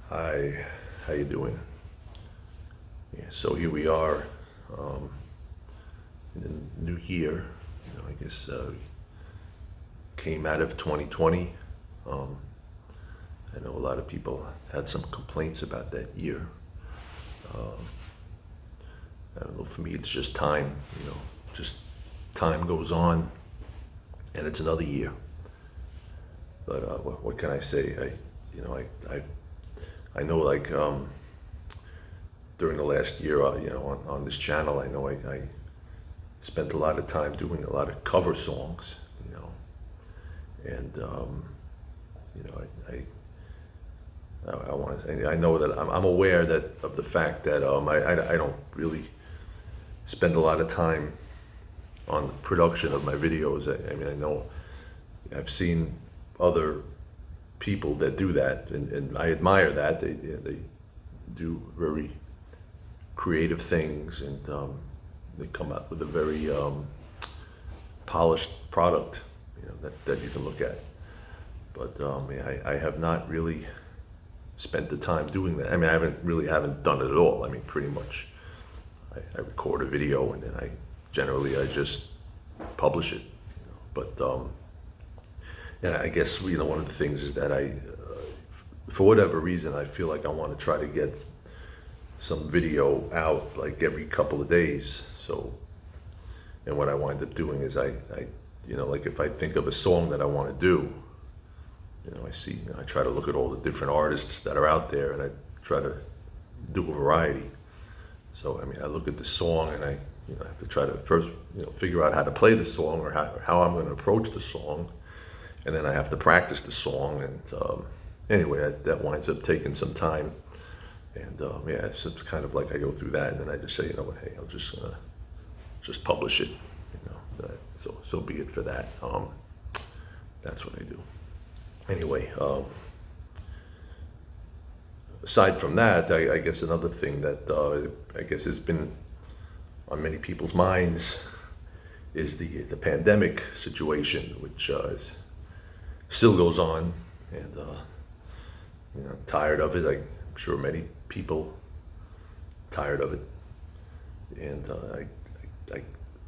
Hi, how you doing? Yeah, so here we are in the new year. I guess came out of 2020. Um, I know a lot of people had some complaints about that year. Um, I don't know. For me, it's just time. Just time goes on, and it's another year. But what can I say? I know like during the last year, on this channel, I know I spent a lot of time doing a lot of cover songs, and I want to say I know that I'm aware that of the fact that I don't really spend a lot of time on the production of my videos. I mean, I know I've seen other people that do that, and I admire that. They do very creative things, and they come up with a very polished product, that you can look at. But yeah, I have not really spent the time doing that. I mean, I haven't done it at all. I mean, pretty much, I record a video and then I just publish it. But and I guess one of the things is that for whatever reason, I feel like I want to try to get some video out like every couple of days. So, and what I wind up doing is like if I think of a song that I want to do, I try to look at all the different artists that are out there, and I try to do a variety. So, I mean, I look at the song, and I have to try to first, figure out how to play the song, or how I'm going to approach the song, and then I have to practice the song. And anyway, that winds up taking some time. And yeah, it's kind of like I go through that, and then I just say, what, hey, I'll just publish it. So be it for that. That's what I do. Anyway, aside from that, I guess another thing that I guess has been on many people's minds is the pandemic situation, which still goes on, and I'm tired of it. I'm sure many people tired of it, and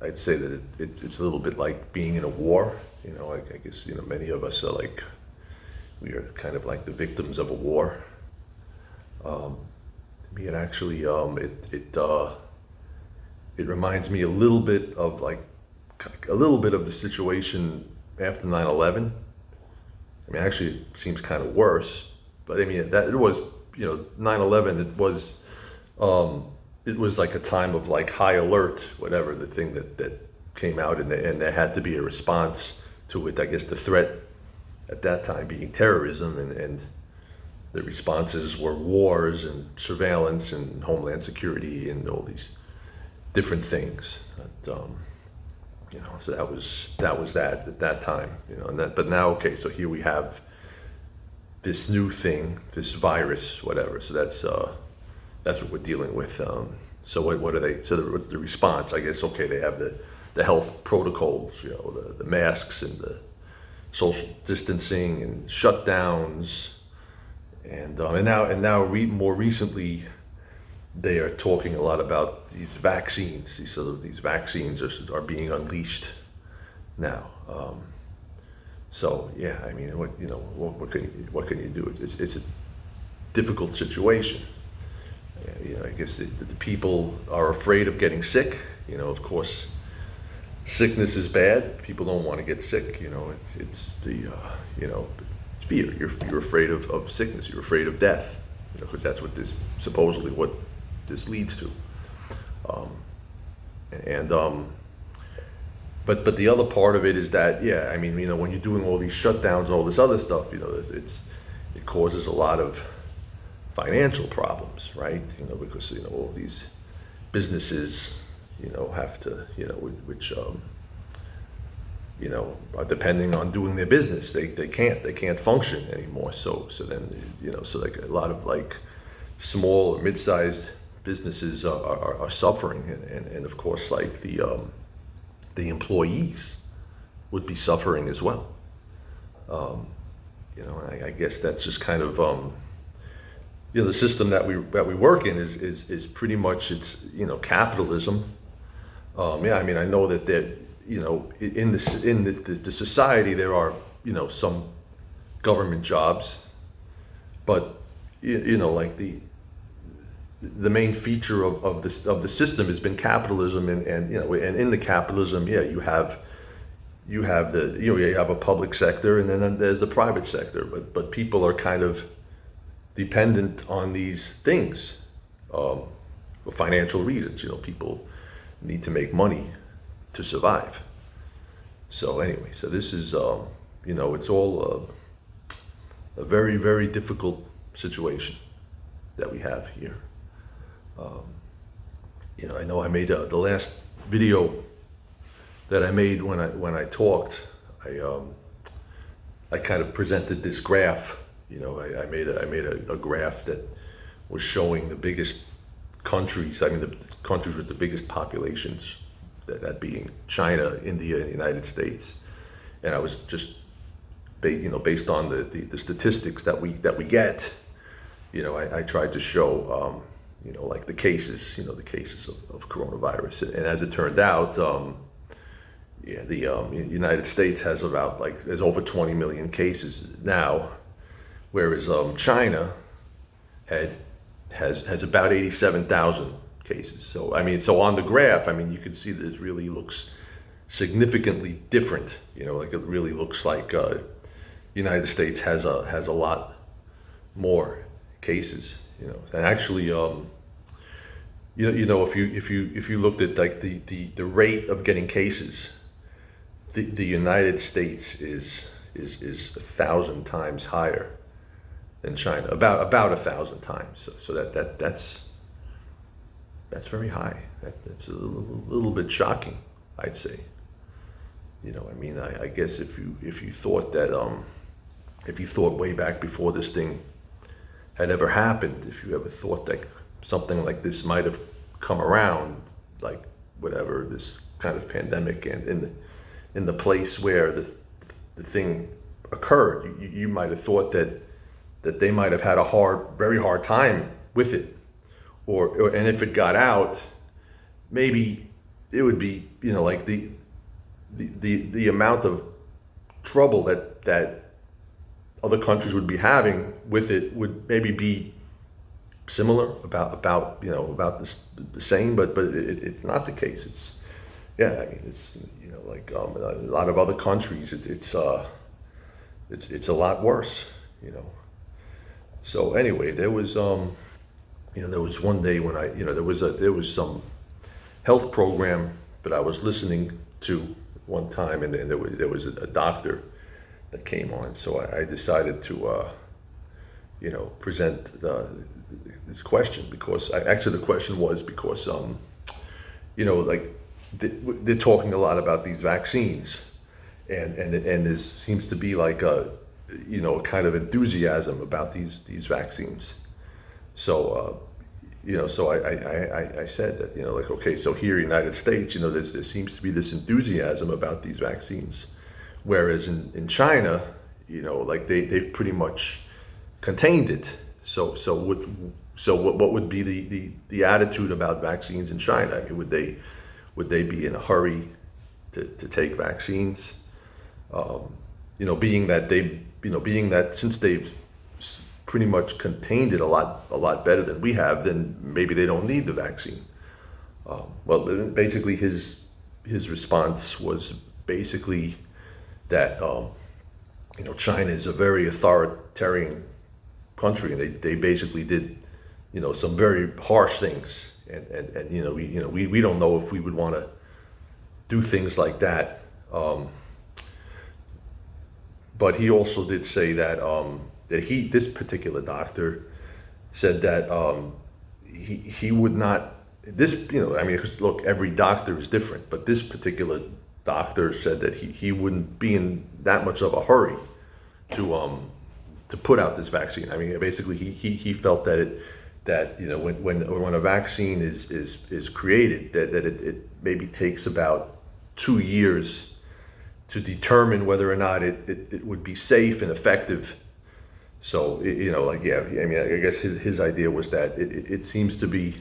I'd say that it's a little bit like being in a war. I guess many of us are like, we are kind of like the victims of a war. Me, it actually it reminds me a little bit of the situation after 9/11. I mean, actually, it seems kind of worse, but I mean that it was 9/11. It was like a time of like high alert, whatever the thing that came out, and there had to be a response to it. I guess the threat at that time being terrorism, and the responses were wars and surveillance and homeland security and all these different things. So that was that at that time. But now, okay, so here we have this new thing, this virus, whatever. So that's what we're dealing with. So what are they? So what's the response? I guess, okay, they have the health protocols, the masks and the social distancing and shutdowns, and now more recently, they are talking a lot about these vaccines. These vaccines are being unleashed now. So yeah, I mean, what can you do? It's a difficult situation. I guess the people are afraid of getting sick. Of course, sickness is bad. People don't want to get sick. It's the fear. You're afraid of sickness. You're afraid of death. Because that's what supposedly what this leads to. And but the other part of it is that, yeah, I mean, when you're doing all these shutdowns, all this other stuff, it causes a lot of financial problems, right? Because all these businesses, have to, which are depending on doing their business. They can't function anymore. So then, so like a lot of like small or mid-sized businesses are suffering, and of course, like the employees would be suffering as well. I guess that's just kind of the system that we work in is pretty much, it's, capitalism. Yeah, I mean, I know that there, in the society there are, some government jobs, but like the main feature of the system has been capitalism, and in the capitalism, yeah, you have a public sector, and then there's the private sector, but people are kind of dependent on these things, for financial reasons. People need to make money to survive. So anyway, so this is, it's all a very, very difficult situation that we have here. I know I made the last video that I made when I talked. I kind of presented this graph. I made a graph that was showing the biggest countries. I mean, the countries with the biggest populations, that being China, India, and the United States. And I was just, based on the statistics that we get, I tried to show, like the cases, the cases of coronavirus. And as it turned out, yeah, the United States has there's over 20 million cases now, whereas China has about 87,000 cases. So I mean, so on the graph, I mean, you can see that it really looks significantly different. Like it really looks like United States has a lot more cases. And actually, if you looked at like the rate of getting cases, the United States is 1,000 times higher than China, about 1,000 times. So that's very high. That's a little bit shocking, I'd say. I mean, I guess if you thought that, if you thought way back before this thing had ever happened, if you ever thought that something like this might have come around, like whatever, this kind of pandemic, and in the place where the thing occurred, you might have thought that they might have had a very hard time with it, and if it got out, maybe it would be, like the amount of trouble that other countries would be having with it would maybe be similar, about the same, but it's not the case. Yeah, I mean, it's like a lot of other countries, it's a lot worse. So anyway, there was there was one day when there was some health program that I was listening to one time, and then there was a doctor that came on. So I decided to present this question, because actually the question was because like they're talking a lot about these vaccines, and there seems to be like a kind of enthusiasm about these vaccines. So so I said that, like, okay, so here in the United States, there seems to be this enthusiasm about these vaccines, whereas in China, like they've pretty much contained it. So what would be the attitude about vaccines in China? I mean, would they be in a hurry to take vaccines? Being that since they've pretty much contained it a lot better than we have, then maybe they don't need the vaccine. Well, basically his response was basically that China is a very authoritarian country, and they basically did some very harsh things, and we don't know if we would want to do things like that. But he also did say that this particular doctor said that he would not, I mean, 'cause look, every doctor is different, but this particular doctor said that he wouldn't be in that much of a hurry to put out this vaccine. I mean, basically he felt that when a vaccine is created, that it maybe takes about 2 years to determine whether or not it would be safe and effective So like, yeah, I mean, I guess his idea was that it seems to be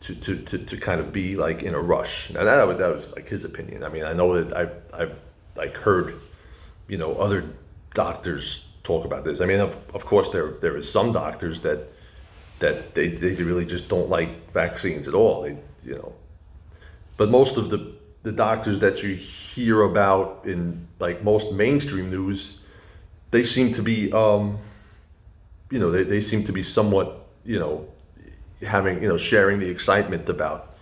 to kind of be like in a rush. Now that was like his opinion. I mean, I know that I've like heard other doctors talk about this. I mean, of course there is some doctors that they really just don't like vaccines at all. But most of the doctors that you hear about in like most mainstream news, they seem to be they seem to be somewhat having sharing the excitement about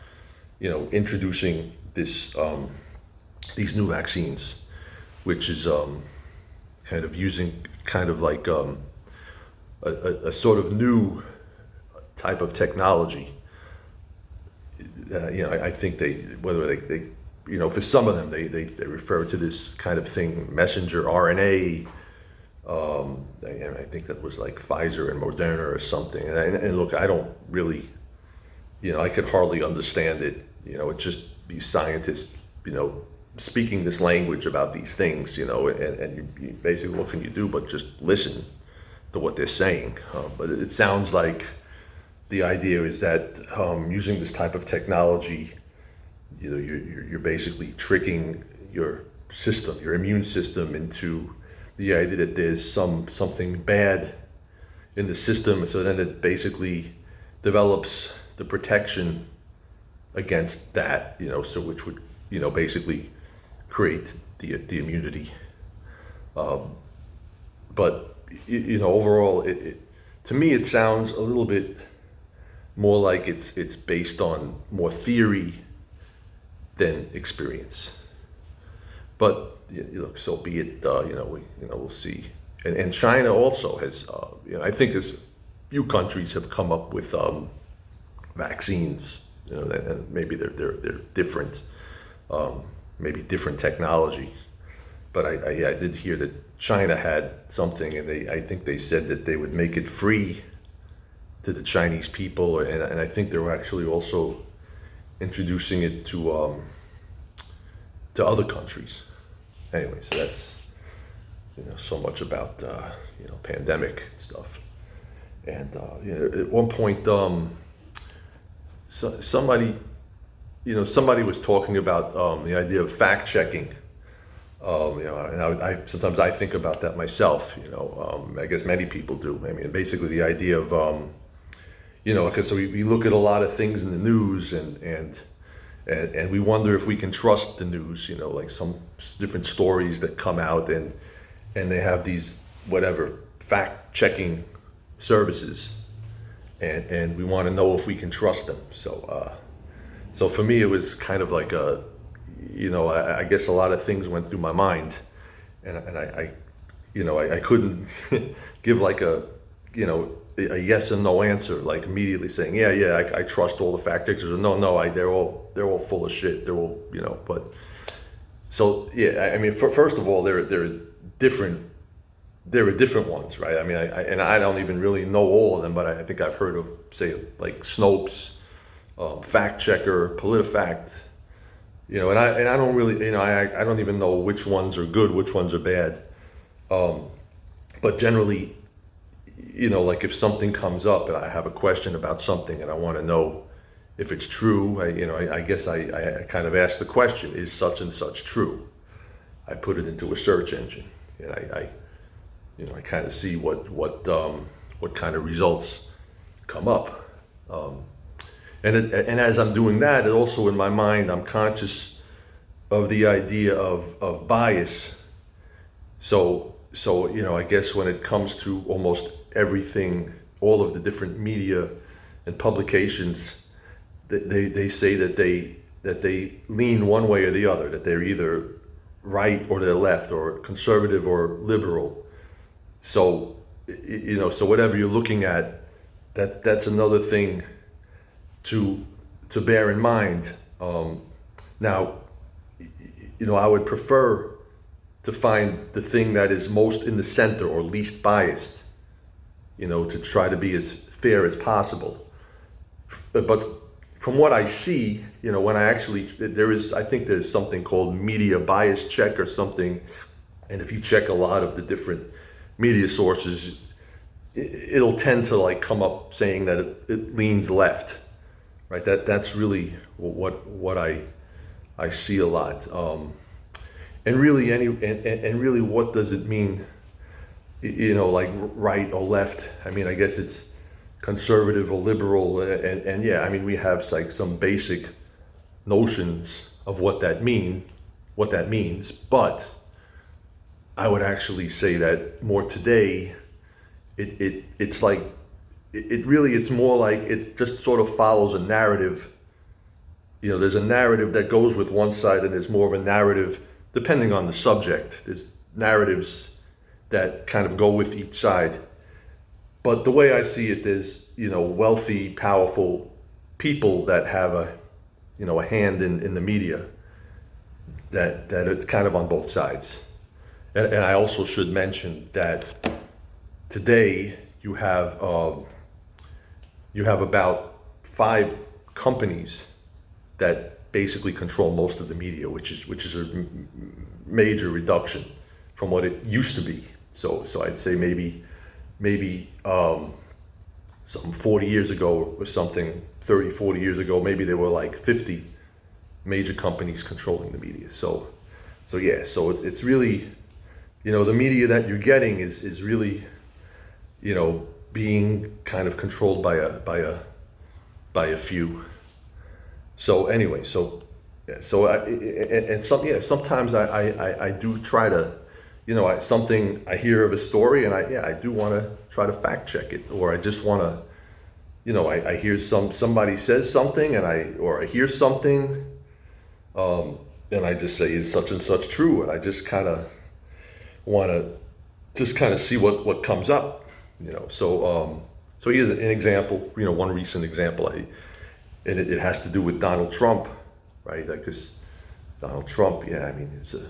introducing these new vaccines, which is kind of using kind of like a sort of new type of technology. I think whether they for some of them they refer to this kind of thing, messenger RNA. I think that was like Pfizer and Moderna or something. And look, I don't really, I could hardly understand it. It's just these scientists, speaking this language about these things, and you basically, what can you do but just listen to what they're saying? But it sounds like the idea is that using this type of technology, you're basically tricking your system, your immune system, into the idea that there's something bad in the system, so then it basically develops the protection against that, so which would, basically create the immunity. But overall, to me, it sounds a little bit more like it's based on more theory than experience. But look, so be it. We'll see. And China also has, I think a few countries have come up with vaccines. And maybe they're different, maybe different technology. But I did hear that China had something, and I think they said that they would make it free to the Chinese people, and I think they were actually also introducing it to other countries. Anyway, so that's so much about pandemic stuff. And at one point, somebody was talking about the idea of fact checking. And I sometimes I think about that myself. I guess many people do. I mean, basically the idea of because we look at a lot of things in the news and we wonder if we can trust the news, like some different stories that come out and they have these whatever fact checking services, and we want to know if we can trust them. So for me, it was kind of like I guess a lot of things went through my mind, and I couldn't give like a yes and no answer, like immediately saying, yeah, I trust all the fact checkers, or no, they're all full of shit. They're all, but so, yeah, I mean, first of all, there are different ones, right? I mean, I don't even really know all of them, but I think I've heard of, say, like Snopes, Fact Checker, PolitiFact, and I don't really, I don't even know which ones are good, which ones are bad. But generally, like if something comes up and I have a question about something and I want to know if it's true, I guess I kind of ask the question, is such and such true? I put it into a search engine, and I kind of see what kind of results come up. And as I'm doing that, it also in my mind, I'm conscious of the idea of bias. So I guess when it comes to almost everything, all of the different media and publications, they say that they lean one way or the other, that they're either right or they're left, or conservative or liberal. So so whatever you're looking at, that's another thing to bear in mind. Now, I would prefer to find the thing that is most in the center or least biased, to try to be as fair as possible. But from what I see, when I think there's something called media bias check or something. And if you check a lot of the different media sources, it'll tend to like come up saying that it leans left, right? That's really what I see a lot. And really and really, what does it mean? Like right or left? I mean, I guess it's conservative or liberal, and yeah, I mean, we have like some basic notions of what that means, but I would actually say that more today, it's like it's more like it just sort of follows a narrative. There's a narrative that goes with one side, and there's more of a narrative depending on the subject. There's narratives that kind of go with each side. But the way I see it is, wealthy, powerful people that have a hand in the media, that it's kind of on both sides. And I also should mention that today you have about 5 companies that basically control most of the media, which is a major reduction from what it used to be. So I'd say maybe some 40 years ago or something, 30, 40 years ago, maybe there were like 50 major companies controlling the media. So it's really, the media that you're getting is really, being kind of controlled by a few. So anyway, sometimes I do try to, I hear of a story, and I do want to try to fact check it, or I just want to, I hear somebody says something, or I hear something, and I just say, is such and such true? And I just kind of want to just kind of see what comes up, So here's an example, one recent example, and it has to do with Donald Trump, right? Because Donald Trump, I mean, it's a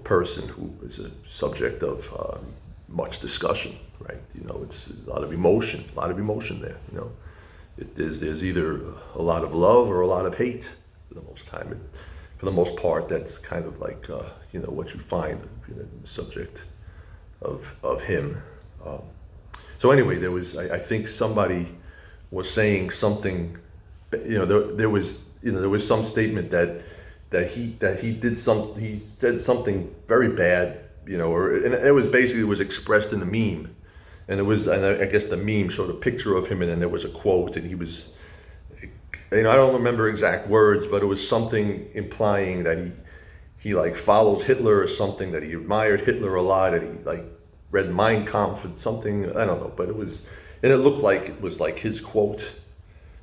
person who is a subject of much discussion, right? It's a lot of emotion there. There's either a lot of love or a lot of hate for the most time. And for the most part, that's kind of like what you find in the subject of him. So anyway, there was I think somebody was saying something. There was some statement that he said something very bad, and it was basically expressed in the meme, and I guess the meme showed a picture of him, and then there was a quote, and he was, I don't remember exact words, but it was something implying that he like follows Hitler or something, that he admired Hitler a lot, and he like read Mein Kampf and something, I don't know, but it looked like it was like his quote.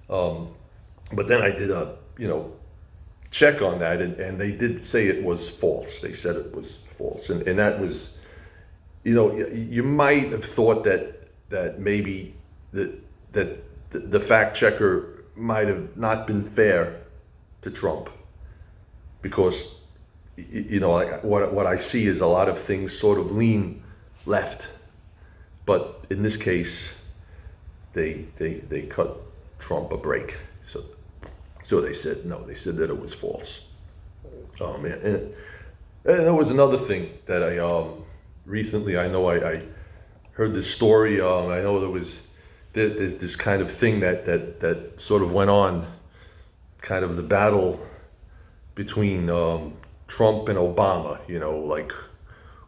But then I did a check on that, and they did say it was false. They said it was false, and that was, you might have thought that maybe that the fact checker might have not been fair to Trump, because like what I see is a lot of things sort of lean left, but in this case they cut Trump a break. So they said no. They said that it was false. And there was another thing that I recently, I know I heard this story. I know there's this kind of thing that sort of went on, kind of the battle between Trump and Obama. Like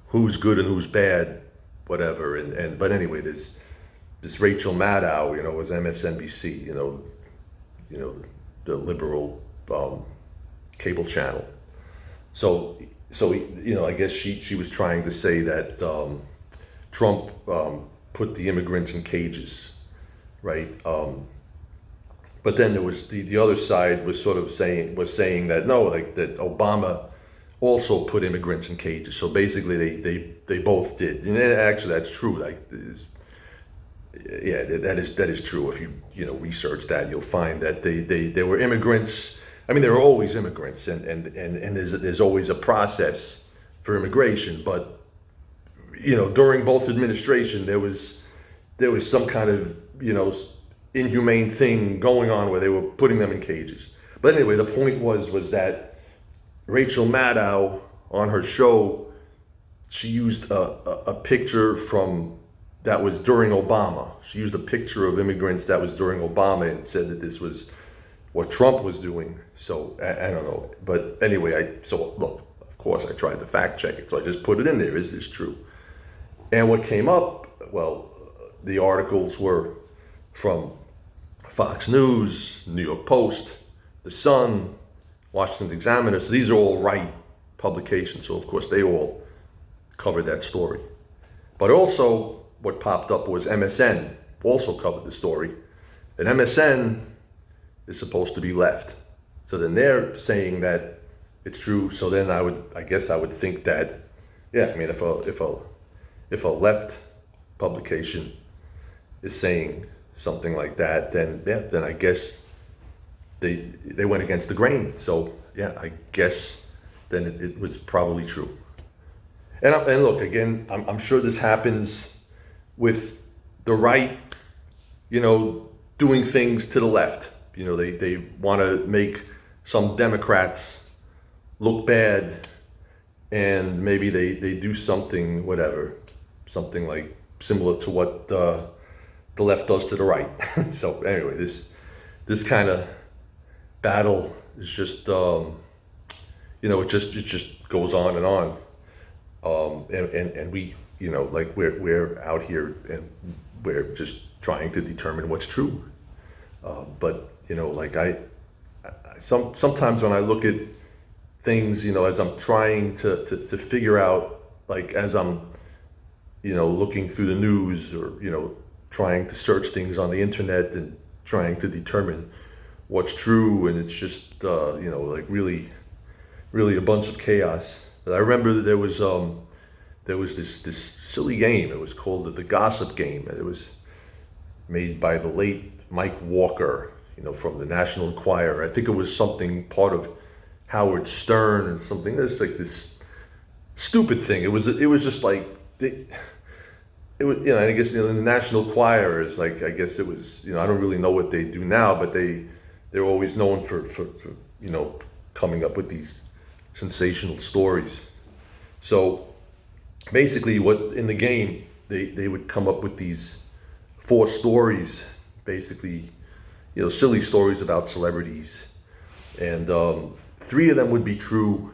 who's good and who's bad, whatever. But anyway, this Rachel Maddow, was MSNBC, the liberal cable channel. So I guess she was trying to say that Trump put the immigrants in cages, right? But then there was the other side was saying that no, like that Obama also put immigrants in cages. So basically they both did, and actually that's true. Like, yeah, that is true. If you research that, you'll find that they were immigrants. I mean, there were always immigrants, and there's always a process for immigration. But during both administration, there was some kind of inhumane thing going on where they were putting them in cages. But anyway, the point was that Rachel Maddow on her show, she used a picture from that was during Obama. She used a picture of immigrants that was during Obama and said that this was what Trump was doing. So I don't know. But anyway, so look, of course, I tried to fact check it. So I just put it in there. Is this true? And what came up, well, the articles were from Fox News, New York Post, The Sun, Washington Examiner. So these are all right publications. So of course they all covered that story. But also what popped up was MSN also covered the story. And MSN is supposed to be left. So then they're saying that it's true. So then I guess I would think that, yeah, I mean, if a left publication is saying something like that, then yeah, then I guess they went against the grain. So yeah, I guess then it was probably true. And look, again, I'm sure this happens with the right, doing things to the left. They want to make some Democrats look bad, and maybe they do something, whatever, something like similar to what the left does to the right. So anyway, this kind of battle is just, it just goes on and on. And we, like we're out here and we're just trying to determine what's true. But like sometimes when I look at things, as I'm trying to figure out, like as I'm, looking through the news or, trying to search things on the internet and trying to determine what's true. And it's just, like really, really a bunch of chaos. But I remember there was this silly game. It was called the Gossip Game. And it was made by the late Mike Walker, from the National Enquirer. I think it was something part of Howard Stern or something. There's like this stupid thing. It was just like it was, I guess, the National Enquirer is like, I guess it was, I don't really know what they do now, but they're always known for coming up with these sensational stories. So basically what in the game, they would come up with these 4 stories, basically, silly stories about celebrities. And 3 of them would be true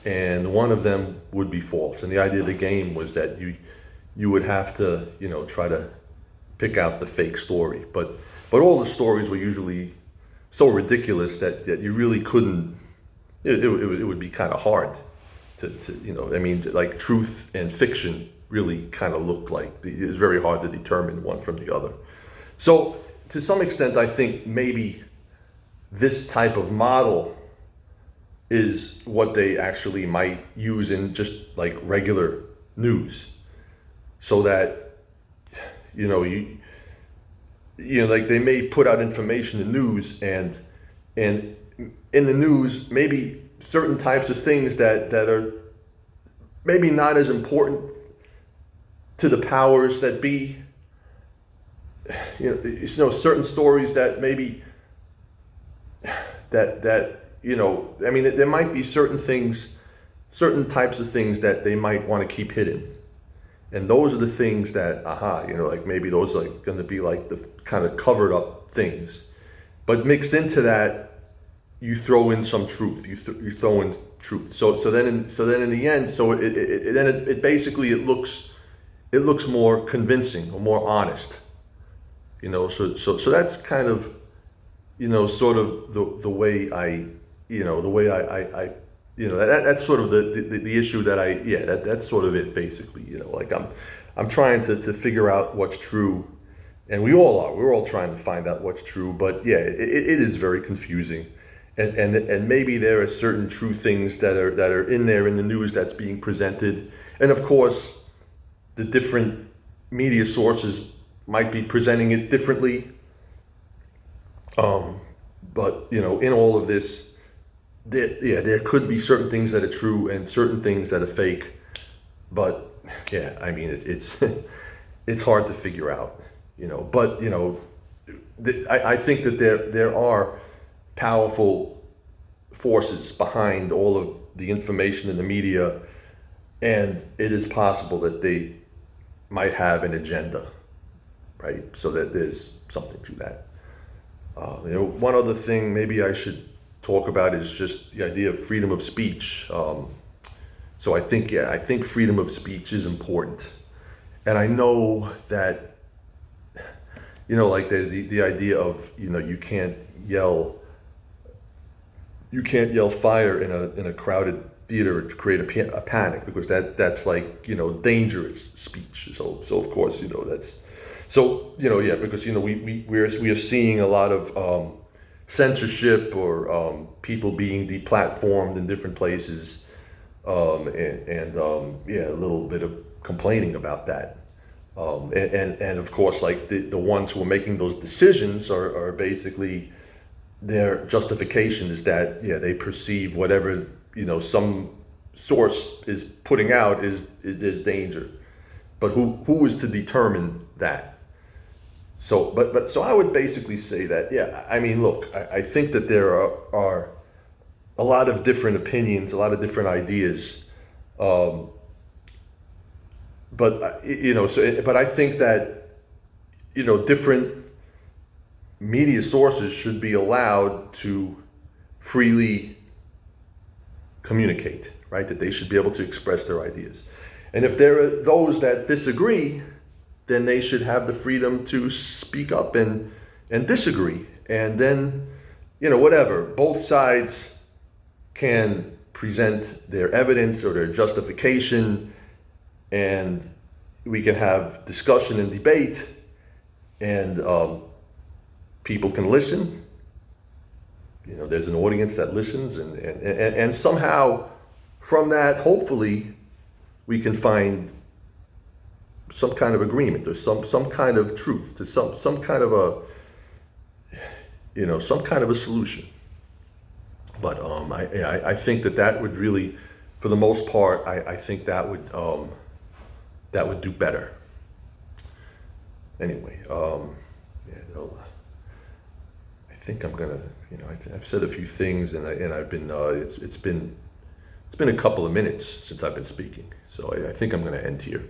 and 1 of them would be false. And the idea of the game was that you would have to, try to pick out the fake story. But all the stories were usually so ridiculous that you really couldn't, it would be kind of hard to like truth and fiction really kind of looked like, it's very hard to determine one from the other. So to some extent, I think maybe this type of model is what they actually might use in just like regular news. So that, like they may put out information in news and in the news, maybe certain types of things that are maybe not as important to the powers that be, certain stories that maybe that there might be certain things, certain types of things that they might want to keep hidden. And those are the things that, like maybe those are going to be like the kind of covered up things. But mixed into that, you throw in some truth. You throw in truth. So then in the end, it basically looks more convincing or more honest. So that's kind of, sort of the way that's sort of the issue that that's sort of it basically. Like I'm trying to figure out what's true, and we're all trying to find out what's true. But yeah, it is very confusing, and maybe there are certain true things that are in there in the news that's being presented, and of course, the different media sources might be presenting it differently. But in all of this, there could be certain things that are true and certain things that are fake, but yeah, I mean it's it's hard to figure out, But I think that there are powerful forces behind all of the information in the media, and it is possible that they might have an agenda, right? So that there's something to that. One other thing maybe I should talk about is just the idea of freedom of speech. So I think freedom of speech is important, and I know that, like there's the idea of, you can't yell fire in a crowded theater to create a panic, because that's like, dangerous speech. So of course, that's, so, yeah, because, we are seeing a lot of censorship, or people being deplatformed in different places, yeah, a little bit of complaining about that. And of course, like the ones who are making those decisions are basically, their justification is that, yeah, they perceive whatever, some source is putting out is danger. But who is to determine that? So, so I would basically say that, yeah, I mean, look, I think that there are a lot of different opinions, a lot of different ideas, but but I think that, different media sources should be allowed to freely communicate, right? That they should be able to express their ideas. And if there are those that disagree, then they should have the freedom to speak up and disagree. And then, whatever, both sides can present their evidence or their justification, and we can have discussion and debate, and people can listen. There's an audience that listens, and somehow from that, hopefully, we can find some kind of agreement. There's some kind of truth to some kind of some kind of a solution. But I think that would really, for the most part, I think that would do better. Anyway, yeah, I think I'm gonna, I've said a few things, and I've been it's been a couple of minutes since I've been speaking, so I think I'm gonna end here.